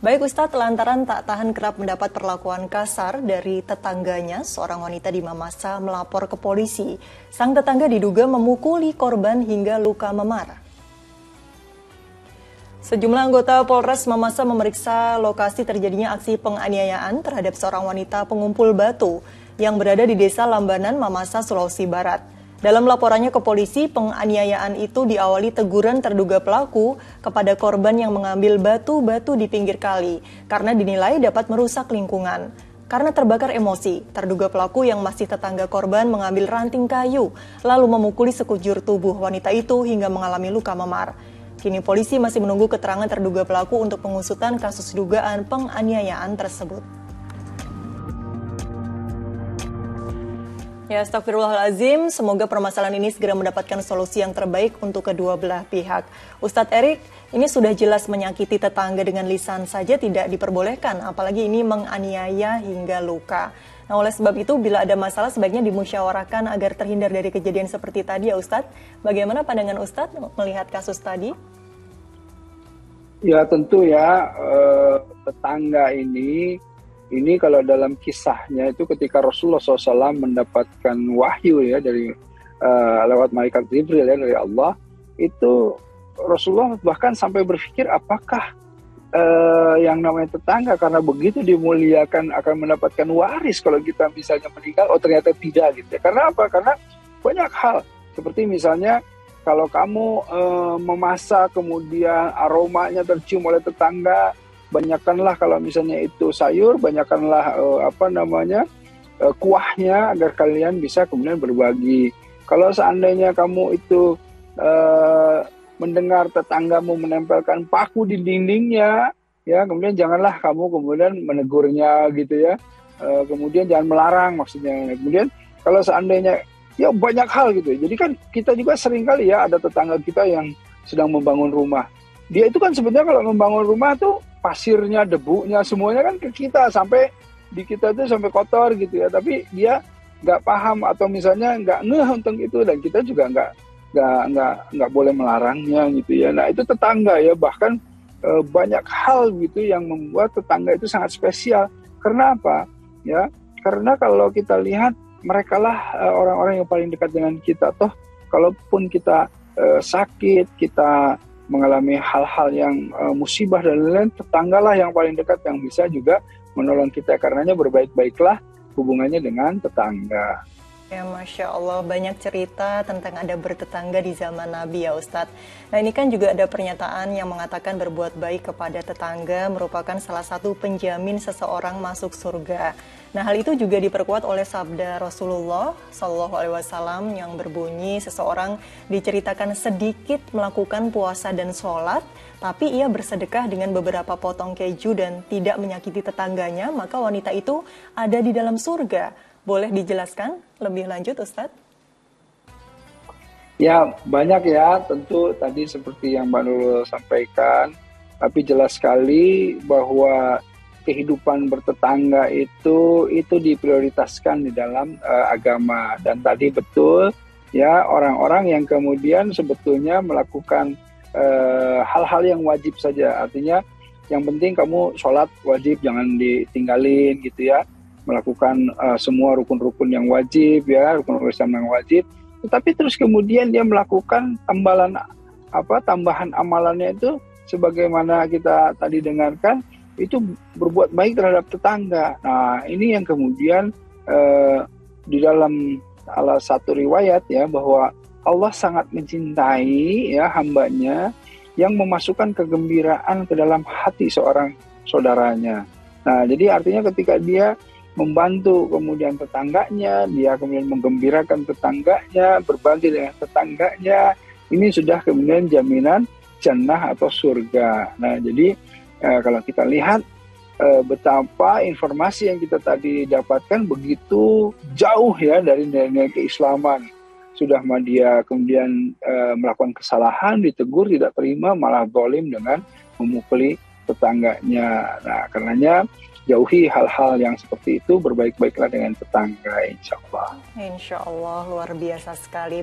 Baik Ustadz, lantaran tak tahan kerap mendapat perlakuan kasar dari tetangganya, seorang wanita di Mamasa melapor ke polisi. Sang tetangga diduga memukuli korban hingga luka memar. Sejumlah anggota Polres Mamasa memeriksa lokasi terjadinya aksi penganiayaan terhadap seorang wanita pengumpul batu yang berada di Desa Lambanan, Mamasa, Sulawesi Barat. Dalam laporannya ke polisi, penganiayaan itu diawali teguran terduga pelaku kepada korban yang mengambil batu-batu di pinggir kali karena dinilai dapat merusak lingkungan. Karena terbakar emosi, terduga pelaku yang masih tetangga korban mengambil ranting kayu lalu memukuli sekujur tubuh wanita itu hingga mengalami luka memar. Kini polisi masih menunggu keterangan terduga pelaku untuk pengusutan kasus dugaan penganiayaan tersebut. Ya, astagfirullahaladzim, semoga permasalahan ini segera mendapatkan solusi yang terbaik untuk kedua belah pihak. Ustadz Erik, ini sudah jelas menyakiti tetangga dengan lisan saja tidak diperbolehkan, apalagi ini menganiaya hingga luka. Nah, oleh sebab itu, bila ada masalah sebaiknya dimusyawarahkan agar terhindar dari kejadian seperti tadi ya Ustadz. Bagaimana pandangan Ustadz melihat kasus tadi? Ya tentu ya, tetangga ini kalau dalam kisahnya itu ketika Rasulullah SAW mendapatkan wahyu ya dari lewat malaikat Jibril ya dari Allah, itu Rasulullah bahkan sampai berpikir apakah yang namanya tetangga karena begitu dimuliakan akan mendapatkan waris kalau kita misalnya meninggal, oh ternyata tidak gitu ya. Karena apa? Karena banyak hal seperti misalnya kalau kamu memasak kemudian aromanya tercium oleh tetangga, banyakkanlah kalau misalnya itu sayur, banyakkanlah kuahnya agar kalian bisa kemudian berbagi. Kalau seandainya kamu itu mendengar tetanggamu menempelkan paku di dindingnya, ya kemudian janganlah kamu kemudian menegurnya gitu ya. Kemudian jangan melarang maksudnya. Kemudian kalau seandainya ya banyak hal gitu. Jadi kan kita juga sering kali ya ada tetangga kita yang sedang membangun rumah. Dia itu kan sebenarnya kalau membangun rumah tuh pasirnya, debunya, semuanya kan ke kita sampai di kita itu sampai kotor gitu ya. Tapi dia nggak paham atau misalnya nggak ngeh tentang itu dan kita juga nggak boleh melarangnya gitu ya. Nah itu tetangga ya, bahkan banyak hal gitu yang membuat tetangga itu sangat spesial. Karena apa? Ya karena kalau kita lihat mereka lah orang-orang yang paling dekat dengan kita. Toh kalaupun kita sakit, kita mengalami hal-hal yang musibah dan lain-lain, tetanggalah yang paling dekat yang bisa juga menolong kita. Karenanya berbaik-baiklah hubungannya dengan tetangga. Ya, Masya Allah, banyak cerita tentang ada bertetangga di zaman Nabi ya Ustadz. Nah ini kan juga ada pernyataan yang mengatakan berbuat baik kepada tetangga merupakan salah satu penjamin seseorang masuk surga. Nah hal itu juga diperkuat oleh sabda Rasulullah SAW yang berbunyi seseorang diceritakan sedikit melakukan puasa dan sholat, tapi ia bersedekah dengan beberapa potong keju dan tidak menyakiti tetangganya, maka wanita itu ada di dalam surga. Boleh dijelaskan lebih lanjut, Ustadz? Ya, banyak ya. Tentu tadi seperti yang Mbak Nurul sampaikan, tapi jelas sekali bahwa kehidupan bertetangga itu diprioritaskan di dalam agama. Dan tadi betul, ya orang-orang yang kemudian sebetulnya melakukan hal-hal yang wajib saja. Artinya yang penting kamu sholat wajib, jangan ditinggalin gitu ya. Melakukan semua rukun-rukun yang wajib ya, rukun Islam yang wajib. Tetapi terus kemudian dia melakukan tambahan amalannya itu sebagaimana kita tadi dengarkan itu berbuat baik terhadap tetangga. Nah, ini yang kemudian di dalam salah satu riwayat ya bahwa Allah sangat mencintai ya hambanya yang memasukkan kegembiraan ke dalam hati seorang saudaranya. Nah, jadi artinya ketika dia membantu kemudian tetangganya, dia kemudian menggembirakan tetangganya, berbagi dengan tetangganya, ini sudah kemudian jaminan jannah atau surga. Nah, jadi kalau kita lihat betapa informasi yang kita tadi dapatkan begitu jauh ya dari nilai-nilai keislaman. Sudah dia kemudian melakukan kesalahan, ditegur, tidak terima, malah zalim dengan memukuli tetangganya. Nah, karenanya jauhi hal-hal yang seperti itu, berbaik-baiklah dengan tetangga, insya Allah. Insya Allah, luar biasa sekali.